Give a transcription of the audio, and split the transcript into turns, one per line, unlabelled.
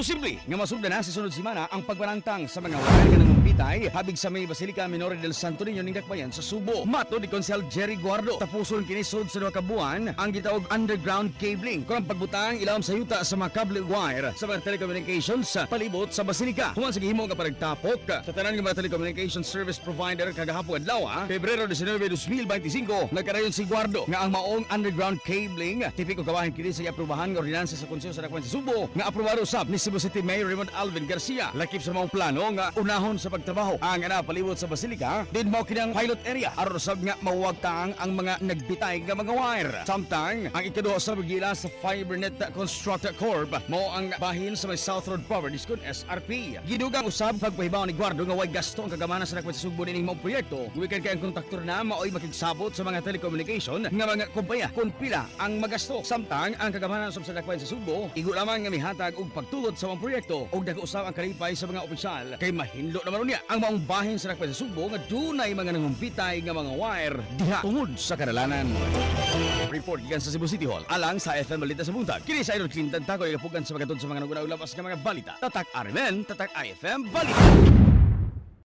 Posible nga masugdan na sa sunod semana ang pagpanangtang sa mga wire nga nangumpitay habig sa may Basilica Minore del Santo Niño ning Dakbayan sa Subo. Mato ni Konsehal Jerry Guardo, tapuson kini sud sa duha ka buwan ang gitawag underground cabling kung ang pagbutang ilawom sa yuta sa mga cable wire sa mga telecommunications sa palibot sa Basilica. Human sa gihimo nga paragtapok sa tanan nga mga telecommunications service provider kagahapon adlaw, Pebrero 19, 2025, nagkarayon si Guardo nga ang maong underground cabling tipiko kabahin kini sa aprubahan nga ordinansa sa Konseho sa Dakbayan sa Subo nga aprobado usab ni Cebu City Mayor Raymond Alvin Garcia. Lakip sa maong plano nga unahon sa pagtrabaho ang palibot sa Basilica din mao kinang pilot area aron usab nga mawagtaang ang mga nagbitay nga mga wire. Samtang ang ikaduha sa gila sa FiberNet Construct Corp mao ang bahin sa may South Road Power Discon SRP. Gidugang usab pagpahibaw ni Guardo nga way gasto ang kagamana sa Dakbayan sa Subo nining maong proyekto. Gikan kay ang kontraktor na maoy makigsabot sa mga telecommunication nga mga kumpanya kung pila ang magasto. Samtang ang kagamana sa Dakbayan sa Subo igo lamang nga mihatag og pagtulod sa mga proyekto og nag-usab ang kalipay sa mga opisyal kay mahinlo naman niya ang maong bahin sa Dakbayan sa Subo nga dunay mga nangumpitay nga mga wire diha tungod sa kadalanan. Report gikan sa Cebu City Hall alang sa FM Balita sa Buntag. Kini sa Idol Clinton takoy kapugan sa pagkatod sa mga nagunang lapas nga mga balita. Tatak RMN, tatak IFM Balita.